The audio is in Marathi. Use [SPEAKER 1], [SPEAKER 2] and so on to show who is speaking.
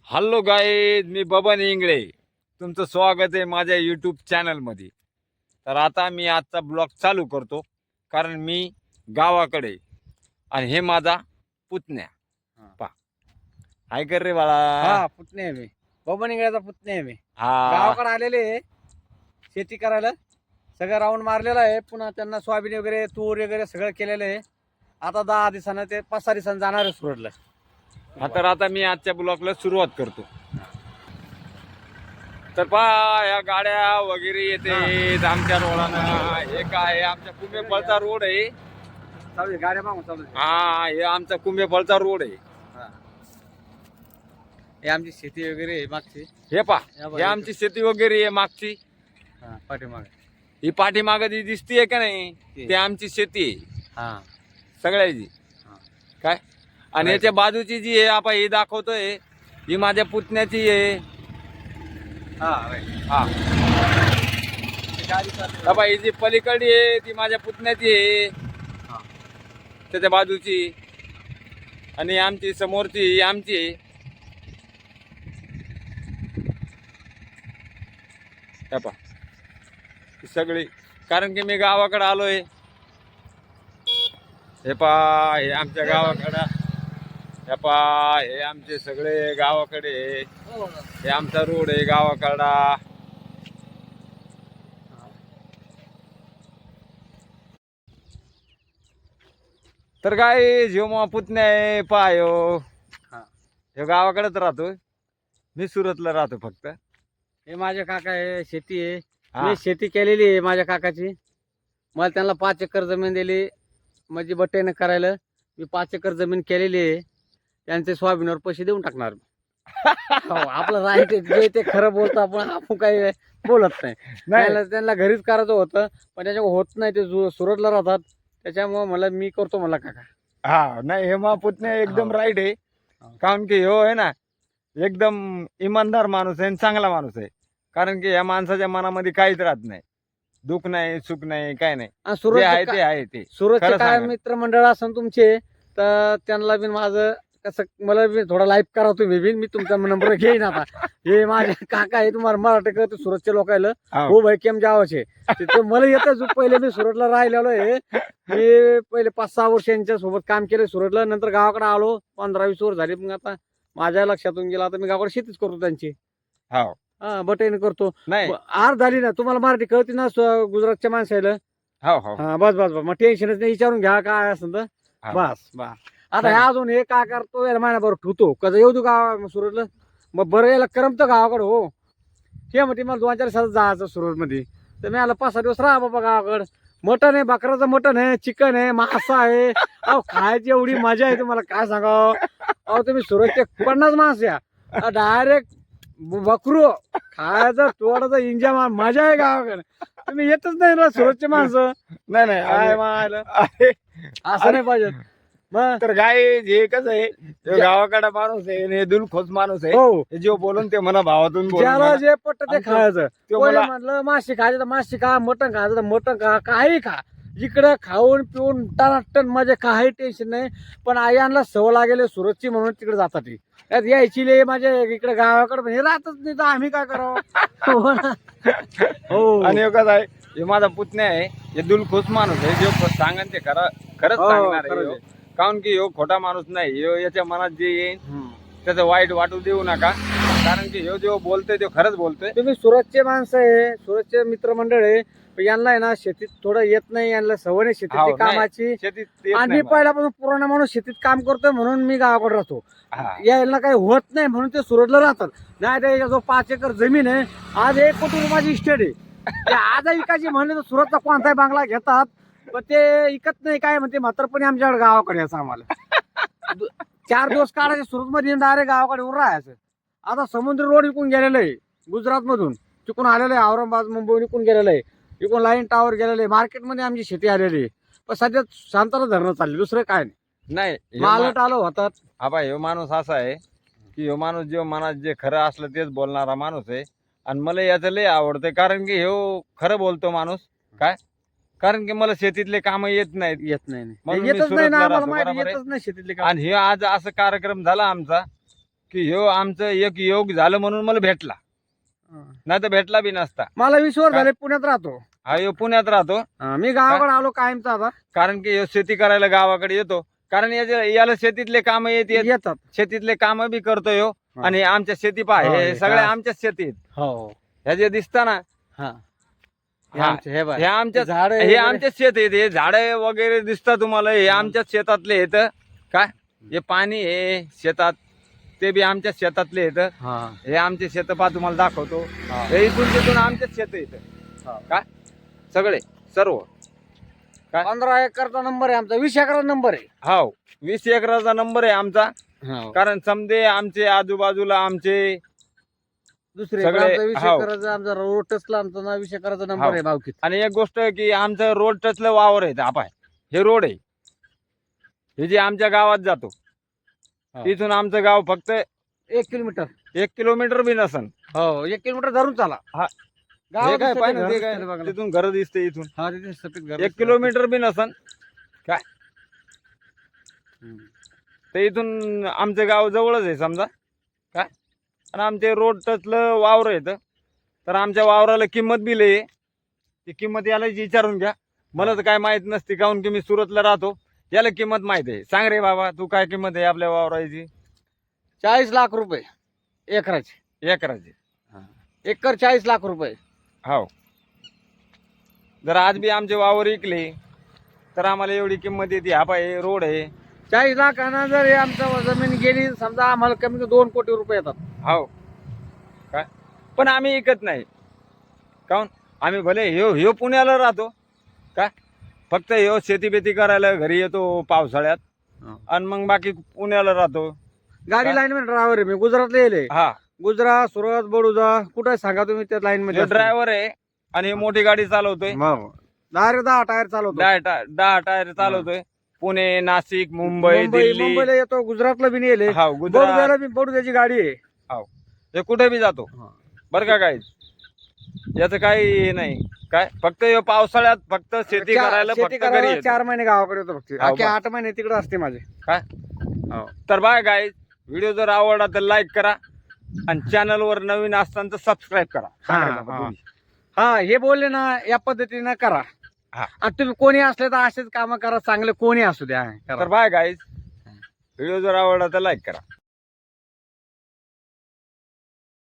[SPEAKER 1] हॅलो गाईज, मी बबन इंगळे. तुमचं स्वागत आहे माझ्या यूट्यूब चॅनलमध्ये. तर आता मी आजचा ब्लॉग चालू करतो, कारण मी गावाकडे आहे. आणि हे माझा पुतण्या पा हाय कर रे बाळा.
[SPEAKER 2] हा पुतणे आहे मी. बबन इंगळ्याचा पुतणे आहे मी.
[SPEAKER 1] हा
[SPEAKER 2] गावाकडे आलेले आहे शेती करायला. सगळं राऊंड मारलेलं आहे. पुन्हा त्यांना सोयाबीन वगैरे तूर वगैरे सगळं केलेलं आहे. आता 10 दिवसानं ते 5-6 दिवसांनी जाणार आहे सुरतला.
[SPEAKER 1] तर आता मी आजच्या ब्लॉगला सुरुवात करतो. तर पा या गाड्या वगैरे येते आमच्या रोडानं. हे काय आमच्या कुंभेफळचा रोड आहे.
[SPEAKER 2] चालू आहे, गाड्या मागून चालू आहे.
[SPEAKER 1] हा, हे आमचा कुंभेफळचा रोड आहे.
[SPEAKER 2] हा. हे आमची शेती वगैरे आहे मागची.
[SPEAKER 1] हे पा हे आमची शेती वगैरे आहे मागची.
[SPEAKER 2] हा पाठीमागे.
[SPEAKER 1] ही पाठीमागं जी दिसतीये का नाही,
[SPEAKER 2] ती.
[SPEAKER 1] ते आमची शेती आहे
[SPEAKER 2] हा
[SPEAKER 1] सगळ्याची.
[SPEAKER 2] हा.
[SPEAKER 1] काय आणि याच्या बाजूची जी आहे आपण ही दाखवतोय, ही माझ्या पुतण्याची आहे.
[SPEAKER 2] हा right.
[SPEAKER 1] हा
[SPEAKER 2] ती गाडी चालू आहे.
[SPEAKER 1] बाबा, ही जी पलीकडली आहे ती माझ्या पुतण्याची आहे,
[SPEAKER 2] हा.
[SPEAKER 1] त्याच्या बाजूची. आणि आमची समोरची ही आमची आहे. हे पहा, ही सगळी, कारण की मी गावाकडे आलोय. हे पा हे आमच्या गावाकडं. हे पा हे आमचे सगळे गावाकडे आहे.
[SPEAKER 2] हो.
[SPEAKER 1] हे आमचा रोड आहे गावाकडा. तर काय जेव्हा पुतण्या आहे पायो,
[SPEAKER 2] हा.
[SPEAKER 1] हे गावाकडेच राहतोय. मी सुरतला राहतो फक्त.
[SPEAKER 2] हे माझे काका आहे, शेती आहे.
[SPEAKER 1] हा.
[SPEAKER 2] मी शेती केलेली आहे माझ्या काकाची. मला त्यांना 5 एकर जमीन दिली म्हणजे बटेनं करायला. मी 5 एकर जमीन केलेली आहे. त्यांचे सोयाबीनवर पैसे देऊन टाकणार. हो, आपलं राईट जे ते खरं बोलतो आपण काही बोलत नाही. त्यांना घरीच करायचं होतं, पण त्याच्यामुळे होत नाही. ते सुरतला राहतात, त्याच्यामुळे मला मी करतो मला काका.
[SPEAKER 1] हा नाही, हे मा पुतण्या एकदम
[SPEAKER 2] हो.
[SPEAKER 1] राईट आहे.
[SPEAKER 2] हो.
[SPEAKER 1] कारण की हो आहे ना, एकदम इमानदार माणूस आहे आणि चांगला माणूस आहे. कारण की या माणसाच्या मनामध्ये काहीच राहत नाही, दुःख नाही, सुख नाही, काय नाही.
[SPEAKER 2] आणि
[SPEAKER 1] जे आहे ते आहे ते.
[SPEAKER 2] सुरतचे
[SPEAKER 1] खरं
[SPEAKER 2] काय
[SPEAKER 1] सांगा.
[SPEAKER 2] मित्रमंडळ असन तुमचे, तर त्यांना बी माझं कसं मला बी थोडा लाईफ करा तुम्ही बी. मी तुमचा नंबर घेईन आता. हे माझे काका आहे, तुम्हाला मराठी करते सुरतच्या लोकायला.
[SPEAKER 1] हो.
[SPEAKER 2] हो भाई केम जावाचे ते मला येतं. पहिले मी सुरतला राहिलेलो आहे. मी पहिले 5-6 वर्ष यांच्या सोबत काम केलं सुरतला. नंतर गावाकडे आलो, 15-20 वर्ष झाली. मग आता माझ्या लक्षातून गेला, आता मी गावाकडे शेतीच करतो त्यांची.
[SPEAKER 1] हो
[SPEAKER 2] हा बटेन करतो.
[SPEAKER 1] नाही.
[SPEAKER 2] आर झाली ना, तुम्हाला मराठी कळते ना गुजरातच्या माणसाला.
[SPEAKER 1] हो हो
[SPEAKER 2] हा बस बस बस, मग टेन्शनच नाही. विचारून घ्या काय असं तर.
[SPEAKER 1] हा.
[SPEAKER 2] बस बस. आता ह्या अजून हे काय करतो याला महिनाभर ठेवतो कसं येऊ तू गावा सुरतला. मग बरं याला करमतं गावाकडं. हो हे म्हणते मला 2-4 दिवसात जायचं सुरतमध्ये. तर मी आला 5-6 दिवस राहा बाबा गावाकडं. मटण आहे, बकराचं मटण आहे, चिकन आहे, मासा आहे. अहो खायची एवढी मजा आहे तुम्हाला काय सांगावं. अहो तुम्ही सुरतचे 50 माणसं या, डायरेक्ट बकरू खायचं तोडाचं इंजा मजा आहे गावाकडे. तुम्ही येतच नाही ना सुरतचे माणसं.
[SPEAKER 1] नाही नाही
[SPEAKER 2] काय मायला
[SPEAKER 1] अरे,
[SPEAKER 2] असं नाही पाहिजे मग.
[SPEAKER 1] तर काय हे कसं आहे, हे गावाकडे माणूस आहे आणि हे दिलखोस माणूस आहे.
[SPEAKER 2] हो,
[SPEAKER 1] हे जे बोलून ते म्हणा, भावातून बोलून
[SPEAKER 2] ज्याला
[SPEAKER 1] म्हणा.
[SPEAKER 2] जे पटत ते
[SPEAKER 1] आमचं-
[SPEAKER 2] खायचं.
[SPEAKER 1] ते
[SPEAKER 2] कोणी
[SPEAKER 1] मला
[SPEAKER 2] म्हटलं मासे खायचं तर मासे खा, मटण खायचं तर मटण खा, काही खा. इकडं खाऊन पिऊन टन म्हणजे काही टेन्शन नाही. पण आयांना सवय लागेल सुरतची म्हणून तिकडे जातात. ती त्यात यायची लय माझ्या इकडे गावाकडे म्हणजे राहतच नाही, तर आम्ही काय करावं. हो ना? हो
[SPEAKER 1] आणि हे कसं आहे, हे माझा पुतण्या आहे. हे दिलखोस माणूस आहे. जे सांगन ते खरंच
[SPEAKER 2] हो,
[SPEAKER 1] सांगणार आहे
[SPEAKER 2] खरंच
[SPEAKER 1] ह्यो.
[SPEAKER 2] आहे.
[SPEAKER 1] कारण की ह्यो खोटा माणूस नाही. ह्यो याच्या मनात जे येईल
[SPEAKER 2] हम्म.
[SPEAKER 1] त्याचं वाईट वाटू देऊ नका. कारण की ह्यो जेव्हा बोलतोय ते खरंच बोलतोय.
[SPEAKER 2] तुम्ही सुरतचे माणसं आहे, सुरतचे मित्रमंडळ आहे. पण यांना आहे ना शेतीत थोडं येत नाही, यांना सवय नाही
[SPEAKER 1] हो,
[SPEAKER 2] शेतीतली
[SPEAKER 1] नाही.
[SPEAKER 2] कामाची.
[SPEAKER 1] शेतीत येत
[SPEAKER 2] आणि
[SPEAKER 1] नाही
[SPEAKER 2] मी पहिल्यापासून पुराणा माणूस शेतीत काम करतोय म्हणून मी गावाकडे राहतो.
[SPEAKER 1] हा.
[SPEAKER 2] यायला काही होत नाही म्हणून ते सुरतला राहतात. नाही तर जो 5 एकर जमीन आहे, आज 1 कोटी रुपयाची इस्टेट आहे. ते आज विकायची म्हणले तर सुरतचा कोणताही बांगला घेतात, पण ते विकत नाही. काय म्हणते म्हातारपणी आमच्याकडे गावाकडे यायचं आम्हाला. 4 दिवस काढायचे सुरतमध्ये, डायरेक्ट गावाकडे उभं राहायचं. आता समुद्र रोड विकून गेलेलं आहे गुजरात मधून, तिकून आलेलं आहे. औरंगाबाद मुंबई विकून गेलेलं आहे. इकडून लाईन टावर गेलेलं आहे. मार्केटमध्ये आमची शेती आलेली आहे. पण सध्या शांतता धरणं चालली, दुसरं काय नाही.
[SPEAKER 1] नाही,
[SPEAKER 2] मालट आलो होतात.
[SPEAKER 1] आबा ह्यो माणूस असा आहे की ह्यो माणूस जे मनात जे खरं असलं तेच बोलणारा माणूस आहे. आणि मला याचं लय आवडतंय, कारण की ह्यो खरं बोलतो माणूस. काय कारण की मला शेतीतले काम येत नाहीत.
[SPEAKER 2] येत नाही
[SPEAKER 1] म्हणून मी
[SPEAKER 2] येतच नाही ना
[SPEAKER 1] सुरतला
[SPEAKER 2] आम्हाला
[SPEAKER 1] राहतो,
[SPEAKER 2] माहिती
[SPEAKER 1] बरोबर आहे.
[SPEAKER 2] येतच नाही शेतीतले काम.
[SPEAKER 1] आणि हे आज असं कार्यक्रम झाला आमचा की ह्यो आमचं एक योग झालं म्हणून मला भेटला, नाही तर भेटला बी नसता.
[SPEAKER 2] मला 20 वर्ष
[SPEAKER 1] काय?
[SPEAKER 2] झाले पुण्यात राहतो.
[SPEAKER 1] हा ह्यो पुण्यात राहतो,
[SPEAKER 2] मी गावाकडे आलो कायमचा आता.
[SPEAKER 1] कारण की ह्यो शेती करायला गावाकडे येतो, कारण याला शेतीतले काम
[SPEAKER 2] येतात.
[SPEAKER 1] शेतीतले काम बी करतो ह्यो. आणि आमच्या शेती पहा,
[SPEAKER 2] हो,
[SPEAKER 1] हे
[SPEAKER 2] हे
[SPEAKER 1] सगळे
[SPEAKER 2] काय?
[SPEAKER 1] आमच्याच शेतीत.
[SPEAKER 2] हो
[SPEAKER 1] ह्या जे दिसतं ना,
[SPEAKER 2] हा
[SPEAKER 1] हा, हे आमच्या हे आमच्याच शेत आहेत. हे झाड वगैरे दिसतात तुम्हाला, हे आमच्याच शेतातले आहेत. काय हे पाणी हे शेतात, ते बी आमच्याच शेतातले आहेत. हे आमचे शेत पहा, तुम्हाला दाखवतो. हे इथून तिथून आमच्याच शेत येत. काय सगळे सर्व
[SPEAKER 2] 15 एकरचा नंबर आहे आमचा, 20 एकरचा नंबर आहे.
[SPEAKER 1] हो, 20 एकराचा नंबर आहे आमचा. कारण समजे आमचे आजूबाजूला आमचे
[SPEAKER 2] दुसरे
[SPEAKER 1] सगळे-
[SPEAKER 2] 20
[SPEAKER 1] हो.
[SPEAKER 2] एकरचा आमचा रोड टचला आमचा ना 20 एकरचा नंबर
[SPEAKER 1] हो.
[SPEAKER 2] आहे भावकीत.
[SPEAKER 1] आणि एक गोष्ट की आमचं रोड टचलं वावर आहे. आपण हे रोड आहे, हे जे आमच्या गावात जातो, तिथून आमचं गाव फक्त
[SPEAKER 2] 1 किलोमीटर.
[SPEAKER 1] 1 किलोमीटर बी नसन.
[SPEAKER 2] हो 1 किलोमीटर धरून चाला.
[SPEAKER 1] हा.
[SPEAKER 2] गावात
[SPEAKER 1] हे काय
[SPEAKER 2] सफेद
[SPEAKER 1] पाहिजे
[SPEAKER 2] घर
[SPEAKER 1] ते
[SPEAKER 2] दिसतंय
[SPEAKER 1] काय
[SPEAKER 2] बघा.
[SPEAKER 1] तिथून घर दिसते इथून.
[SPEAKER 2] हा तिथे सफेद घर
[SPEAKER 1] 1 किलोमीटर बी नसन.
[SPEAKER 2] हम्म.
[SPEAKER 1] तर इथून आमचं गाव जवळच आहे समजा. काय आणि आमचे रोड टचलं वावर येतं, तर आमच्या वावराला किंमत बी लय आहे. ती किंमत याला विचारून घ्या, मला तर काय माहित नसते, काहून की मी सुरतला राहतो. याला किंमत माहित आहे. सांग रे बाबा, तू काय किंमत आहे आपल्या वावराची?
[SPEAKER 2] 40 लाख रुपये एकराचे.
[SPEAKER 1] एकराची.
[SPEAKER 2] एकर 40 लाख रुपये.
[SPEAKER 1] हो, जर आज बी आमचे वावर विकले तर आम्हाला एवढी किंमत येते. हा पाय रोड आहे.
[SPEAKER 2] 40 लाखानं जर हे आमचं जमीन गेली समजा, आम्हाला कमी 2 कोटी रुपये येतात.
[SPEAKER 1] हो काय, पण आम्ही विकत नाही. काहून? आम्ही भले ह्यो पुण्याला राहतो. काय फक्त ह्यो शेती बेती करायला घरी येतो पावसाळ्यात, आणि मग बाकी पुण्याला राहतो.
[SPEAKER 2] गाडी
[SPEAKER 1] का?
[SPEAKER 2] लाईन मध्ये ड्रायव्हर आहे मी, गुजरातला येले.
[SPEAKER 1] हा,
[SPEAKER 2] गुजरात, सुरत, बडोदा, कुठे सांगा तुम्ही त्या लाईन मध्ये.
[SPEAKER 1] ड्रायव्हर आहे आणि हे मोठी गाडी चालवतोय.
[SPEAKER 2] 10 टायर चालवतो.
[SPEAKER 1] 10 टायर चालवतोय. पुणे, नाशिक, मुंबई, दिल्ली.
[SPEAKER 2] मुंबईला येतो, गुजरातला बी नेले.
[SPEAKER 1] हा, गुजरात.
[SPEAKER 2] बडोद्याला बी, बडोद्याची गाडी आहे.
[SPEAKER 1] हे कुठे बी जातो बरं का. काय याचं काही हे नाही. काय फक्त हे पावसाळ्यात फक्त शेती करायला
[SPEAKER 2] शेती
[SPEAKER 1] फक्त घरी
[SPEAKER 2] करायला
[SPEAKER 1] येतो.
[SPEAKER 2] 4 महिने गावाकडे येतो फक्त.
[SPEAKER 1] हो,
[SPEAKER 2] बाकी
[SPEAKER 1] बस.
[SPEAKER 2] 8 महिने तिकडे असते माझे.
[SPEAKER 1] काय तर बाय गाईज, व्हिडिओ जर आवडला तर लाईक करा, आणि चॅनलवर नवीन असताना तर सबस्क्राईब करा. सांगायचं आता तुम्ही.
[SPEAKER 2] हा हे बोलले ना, या पद्धतीने करा.
[SPEAKER 1] हा.
[SPEAKER 2] आणि तुम्ही कोणी असले तर असेच काम करा, चांगले कोणी असू द्या.
[SPEAKER 1] तर बाय गाईज, व्हिडिओ जर आवडला तर लाईक करा.